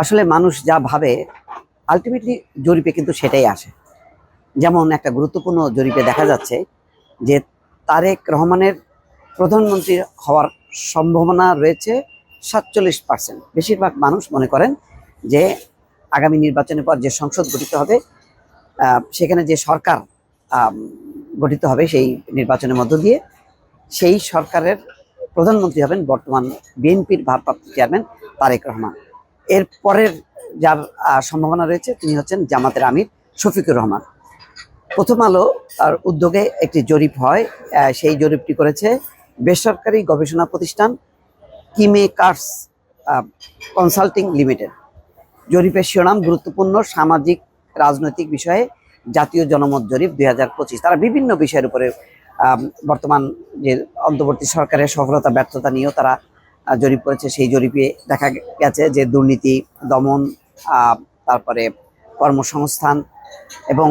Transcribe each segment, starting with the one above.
আসলে মানুষ যা ভাবে আলটিমেটলি জরিপে কিন্তু সেটাই আসে। যেমন একটা গুরুত্বপূর্ণ জরিপে দেখা যাচ্ছে যে তারেক রহমানের প্রধানমন্ত্রী হওয়ার সম্ভাবনা রয়েছে 47%। বেশিরভাগ মানুষ মনে করেন যে আগামী নির্বাচনের পর যে সংসদ গঠিত হবে, সেখানে যে সরকার গঠিত হবে সেই নির্বাচনের মধ্য দিয়ে সেই সরকারের প্রধানমন্ত্রী হবেন বর্তমান বিএনপির ভারপ্রাপ্ত চেয়ারম্যান তারেক রহমান। এর পরের যার সম্ভাবনা রয়েছে তিনি হচ্ছেন জামাতের আমির শফিকুর রহমান। প্রথম আলো আর উদ্যোগে একটি জরিপ হয়, সেই জরিপটি করেছে বেসরকারি গবেষণা প্রতিষ্ঠান কিমেকার্স কনসাল্টিং লিমিটেড। জরিপের শিরোনাম গুরুত্বপূর্ণ সামাজিক রাজনৈতিক বিষয়ে জাতীয় জনমত জরিপ 2025। তারা বিভিন্ন বিষয়ের উপরে বর্তমান যে অন্তর্বর্তী সরকারের সফলতা ব্যর্থতা নিয়েও তারা জরিপ করেছে। সেই জরিপে দেখা গেছে যে দুর্নীতি দমন, তারপরে কর্মসংস্থান এবং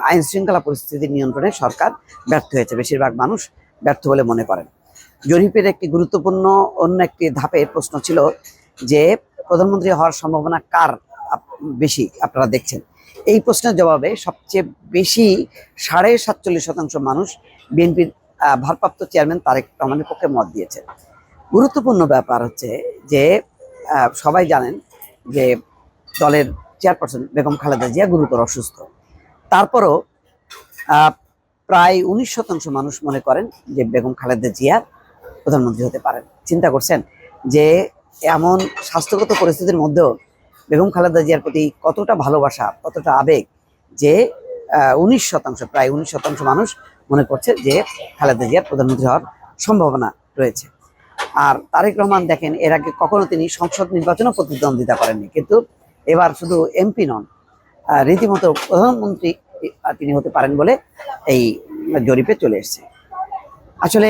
আইন শৃঙ্খলা পরিস্থিতি নিয়ন্ত্রণে সরকার ব্যর্থ হয়েছে। বেশিরভাগ মানুষ ব্যর্থ বলে মনে করেন। জরিপের একটি গুরুত্বপূর্ণ অন্য একটি ধাপের প্রশ্ন ছিল যে প্রধানমন্ত্রী হওয়ার সম্ভাবনা কার বেশি আপনারা দেখছেন। এই প্রশ্নের জবাবে সবচেয়ে বেশি 47.5% মানুষ বিএনপির ভারপ্রাপ্ত চেয়ারম্যান তারেক রহমানের পক্ষে মত দিয়েছে। গুরুত্বপূর্ণ ব্যাপার হচ্ছে যে সবাই জানেন যে দলের চেয়ারপারসন বেগম খালেদা জিয়া গুরুতর অসুস্থ। তারপরও প্রায় 19% মানুষ মনে করেন যে বেগম খালেদা জিয়া প্রধানমন্ত্রী হতে পারেন। চিন্তা করছেন যে এমন স্বাস্থ্যগত পরিস্থিতির মধ্যেও বেগম খালেদা জিয়ার প্রতি কতটা ভালোবাসা, কতটা আবেগ যে 19%, প্রায় 19% মানুষ মনে করছে যে খালেদা জিয়ার প্রধানমন্ত্রী হওয়ার সম্ভাবনা রয়েছে। আর তারেক রহমান দেখেন এর আগে কখনো তিনি সংসদ নির্বাচনও প্রতিদ্বন্দ্বিতা করেননি, কিন্তু এবার শুধু এমপি নন, রীতিমতো প্রধানমন্ত্রী তিনি হতে পারেন বলে এই জরিপে চলে এসেছে। আসলে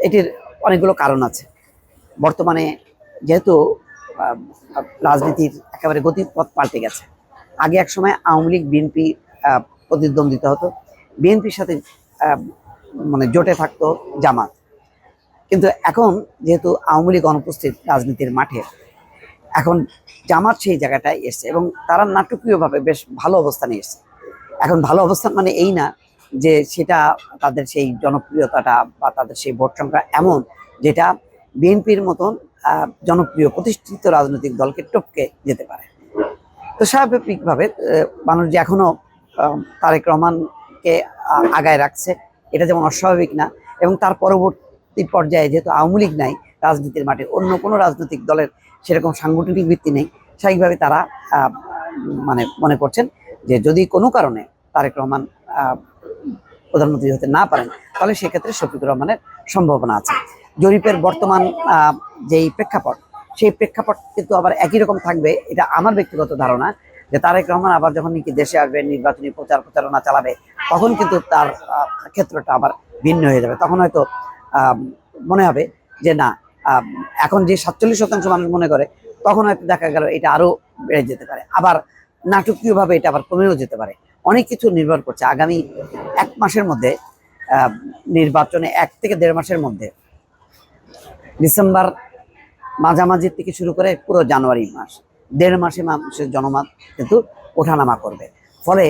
এটির অনেকগুলো কারণ আছে। বর্তমানে যেহেতু রাজনীতির একেবারে গতিপথ পাল্টে গেছে। আগে এক সময় আওয়ামী লীগ বিএনপি প্রতিদ্বন্দ্বিতা হতো, বিএনপির সাথে মানে জোটে থাকতো জামাত। কিন্তু এখন যেহেতু আওয়ামী লীগ অনুপস্থিত রাজনীতির মাঠে, এখন জামাত সেই জায়গাটায় এসছে এবং তারা নাটকীয়ভাবে বেশ ভালো অবস্থানে এসছে। এখন ভালো অবস্থান মানে এই না যে সেটা তাদের সেই জনপ্রিয়তাটা বা তাদের সেই ভোট সংখ্যা এমন যেটা বিএনপির মতন জনপ্রিয় প্রতিষ্ঠিত রাজনৈতিক দলকে টপকে যেতে পারে। তো স্বাভাবিকভাবে মানুষ যে এখনো তারেক রহমানকে আগায় রাখছে, এটা যেমন অস্বাভাবিক না। এবং তার পরবর্তী পর্যায়ে যেহেতু আওয়ামী লীগ নাই রাজনীতির মাঠে, অন্য কোনো রাজনৈতিক দলের সেরকম সাংগঠনিক ভিত্তি নেই, স্বাভাবিকভাবে তারা মানে মনে করছেন যে যদি কোনো কারণে তারেক রহমান প্রধানমন্ত্রী হতে না পারেন তাহলে সেক্ষেত্রে শফিকুর রহমানের সম্ভাবনা আছে। জরিপের বর্তমান যেই প্রেক্ষাপট, সেই প্রেক্ষাপট কিন্তু আবার একই রকম থাকবে, এটা আমার ব্যক্তিগত ধারণা। যে তারেক রহমান আবার যখন নাকি দেশে আসবে, নির্বাচনী প্রচারণা চালাবে, তখন কিন্তু তার ক্ষেত্রটা আবার ভিন্ন হয়ে যাবে। তখন হয়তো মনে হবে যে না, এখন যে 47% মানুষ মনে করে, তখন হয়তো দেখা গেল এটা আরো বেড়ে যেতে পারে, আবার নাটকীয়ভাবে এটা আবার কমেও যেতে পারে। অনেক কিছু নির্ভর করছে। আগামী 1 মাসের মধ্যে নির্বাচনে 1 থেকে 1.5 মাসের মধ্যে, ডিসেম্বর মাঝামাঝি থেকে শুরু করে পুরো জানুয়ারি মাস, 1.5 মাসে মানুষের জনমত কিন্তু ওঠানামা করবে। ফলে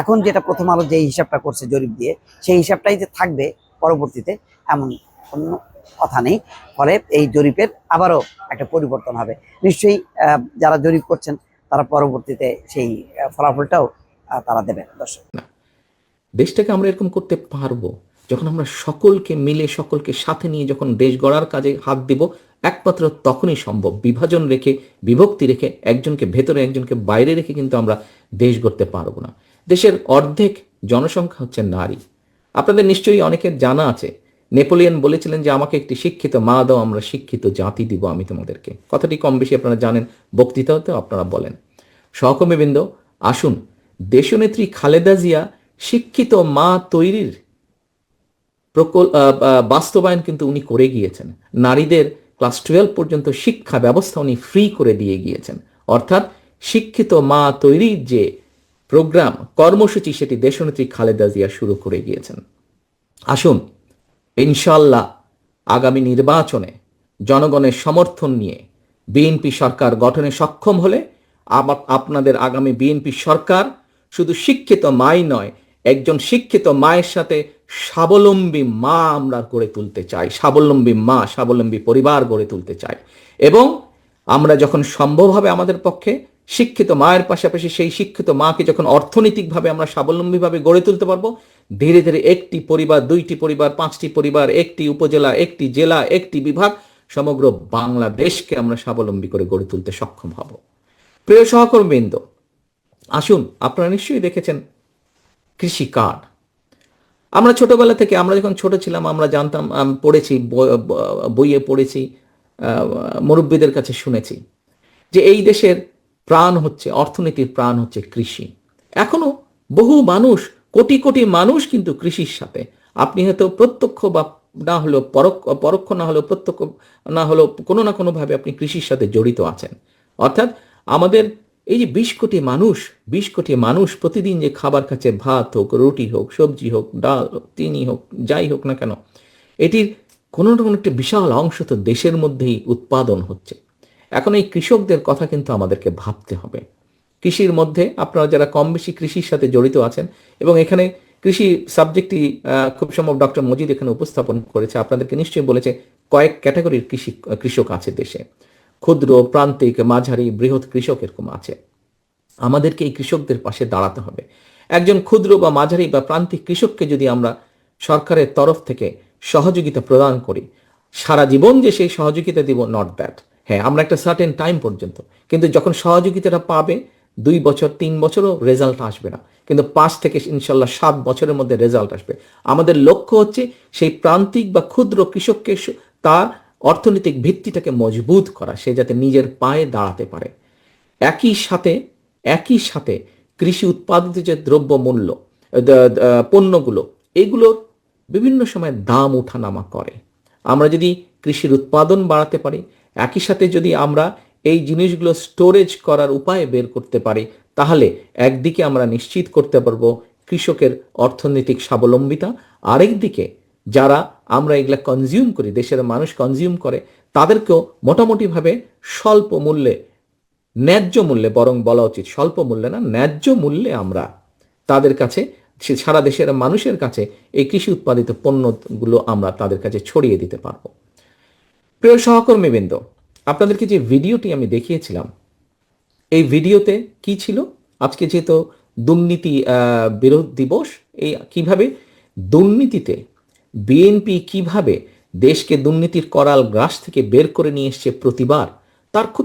এখন যেটা প্রথম আলো যে হিসাবটা করছে জরিপ দিয়ে, সেই হিসাবটাই যে থাকবে পরবর্তীতে এমন কোনো কথা নেই। ফলে এই জরিপের আবারও একটা পরিবর্তন হবে নিশ্চয়ই। যারা জরিপ করছেন তারা পরবর্তীতে সেই ফলাফলটাও তারা দেবে। দর্শক, দেশটাকে আমরা এরকম করতে পারবো যখন আমরা সকলকে মিলে, সকলকে সাথে নিয়ে যখন দেশ গড়ার কাজে হাত দিব, একমাত্র তখনই সম্ভব। বিভাজন রেখে, বিভক্তি রেখে, একজনকে ভেতরে একজনকে বাইরে রেখে কিন্তু আমরা দেশ গড়তে পারবো না। দেশের অর্ধেক জনসংখ্যা হচ্ছে নারী। আপনাদের নিশ্চয়ই অনেকের জানা আছে, নেপোলিয়ন বলেছিলেন যে আমাকে একটি শিক্ষিত মা দাও, আমরা শিক্ষিত জাতি দিব আমি তোমাদেরকে। কথাটি কম বেশি আপনারা জানেন, বক্তৃতাতেও আপনারা বলেন। সহকর্মীবৃন্দ, আসুন দেশনেত্রী খালেদা জিয়া শিক্ষিত মা তৈরির বাস্তবায়ন কিন্তু উনি করে গিয়েছেন। নারীদের ক্লাস 12 পর্যন্ত শিক্ষা ব্যবস্থা উনি ফ্রি করে দিয়ে গিয়েছেন। অর্থাৎ শিক্ষিত মা তৈরির যে প্রোগ্রাম, কর্মসূচি, সেটি দেশনেত্রী খালেদা জিয়া শুরু করে গিয়েছেন। আসুন ইনশাল্লাহ আগামী নির্বাচনে জনগণের সমর্থন নিয়ে বিএনপি সরকার গঠনে সক্ষম হলে আপনাদের আগামী বিএনপি সরকার শুধু শিক্ষিত মাই নয়, একজন শিক্ষিত মায়ের সাথে স্বাবলম্বী মা আমরা গড়ে তুলতে চাই, স্বাবলম্বী মা, স্বাবলম্বী পরিবার গড়ে তুলতে চাই। এবং আমরা যখন সম্ভব হবে আমাদের পক্ষে শিক্ষিত মায়ের পাশাপাশি সেই শিক্ষিত মাকে যখন অর্থনৈতিকভাবে আমরা স্বাবলম্বীভাবে গড়ে তুলতে পারবো, ধীরে ধীরে একটি পরিবার, দুইটি পরিবার, পাঁচটি পরিবার, একটি উপজেলা, একটি জেলা, একটি বিভাগ, সমগ্র বাংলাদেশকে আমরা স্বাবলম্বী করে গড়ে তুলতে সক্ষম হব। প্রিয় সহকর্মীবৃন্দ, আসুন, আপনারা নিশ্চয়ই দেখেছেন কৃষি কার্ড। আমরা ছোটবেলা থেকে, আমরা যখন ছোট ছিলাম, আমরা জানতাম, পড়েছি, বইয়ে পড়েছি, মুরব্বীদের কাছে শুনেছি যে এই দেশের প্রাণ হচ্ছে, অর্থনীতির প্রাণ হচ্ছে কৃষি। এখনো বহু মানুষ, কোটি কোটি মানুষ কিন্তু কৃষির সাথে, আপনি হয়তো প্রত্যক্ষ বা না হলেও পরোক্ষ না হলেও প্রত্যক্ষ না হলেও কোনো না কোনোভাবে আপনি কৃষির সাথে জড়িত আছেন। অর্থাৎ আমাদের এই যে 20 কোটি মানুষ, 20 কোটি মানুষ প্রতিদিন যে খাবার খাচ্ছে, ভাত হোক, রুটি হোক, সবজি হোক, ডাল হোক, চিনি হোক, যাই হোক না কেন, এটির কোনো না কোনো একটা বিশাল অংশ তো দেশের মধ্যেই উৎপাদন হচ্ছে। এখন এই কৃষকদের কথা কিন্তু আমাদেরকে ভাবতে হবে। কৃষির মধ্যে আপনারা যারা কম বেশি কৃষির সাথে জড়িত আছেন, এবং এখানে কৃষি সাবজেক্টটি খুব সম্ভব ডক্টর মজিদ এখানে উপস্থাপন করেছে, আপনাদেরকে নিশ্চয়ই বলেছে কয়েক ক্যাটাগরির কৃষক আছে দেশে, ক্ষুদ্র, প্রান্তিক, মাঝারি, বৃহৎ কৃষক এরকম আছে। আমাদেরকে এই কৃষকদের পাশে দাঁড়াতে হবে। একজন ক্ষুদ্র বা মাঝারি বা প্রান্তিক কৃষককে যদি আমরা সরকারের তরফ থেকে সহযোগিতা প্রদান করি, সারা জীবন যে সেই সহযোগিতা দিব, নট দ্যাট। হ্যাঁ, আমরা একটা সার্টেন টাইম পর্যন্ত, কিন্তু যখন সহযোগিতাটা পাবে 2 বছর 3 বছরও রেজাল্ট আসবে না, কিন্তু 5 থেকে ইনশাল্লাহ 7 বছরের মধ্যে রেজাল্ট আসবে। আমাদের লক্ষ্য হচ্ছে সেই প্রান্তিক বা ক্ষুদ্র কৃষককে তার অর্থনৈতিক ভিত্তিটাকে মজবুত করা, সে যাতে নিজের পায়ে দাঁড়াতে পারে। একই সাথে কৃষি উৎপাদিত যে দ্রব্যমূল্য, পণ্যগুলো, এগুলোর বিভিন্ন সময় দাম ওঠানামা করে। আমরা যদি কৃষির উৎপাদন বাড়াতে পারি, একই সাথে যদি আমরা এই জিনিসগুলো স্টোরেজ করার উপায় বের করতে পারি, তাহলে একদিকে আমরা নিশ্চিত করতে পারবো কৃষকের অর্থনৈতিক স্বাবলম্বিতা, আরেকদিকে যারা আমরা এগুলা কনজিউম করি, দেশের মানুষ কনজিউম করে, তাদেরকেও মোটামুটিভাবে স্বল্প মূল্যে, ন্যায্য মূল্যে, বরং বলা উচিত স্বল্প মূল্যে না, ন্যায্য মূল্যে আমরা তাদের কাছে, সারা দেশের মানুষের কাছে এই কৃষি উৎপাদিত পণ্যগুলো আমরা তাদের কাছে ছড়িয়ে দিতে পারবো। প্রিয় সহকর্মীবৃন্দ, আপনাদেরকে যে ভিডিওটি আমি দেখিয়েছিলাম, এই ভিডিওতে কি ছিল, আজকে যেহেতু দুর্নীতি বিরোধ দিবস, এই কিভাবে দুর্নীতিতে বিএনপি কিভাবে দেশকে দুর্নীতির করাল গ্রাস থেকে বের করে নিয়ে এসছে প্রতিবার, তার খুব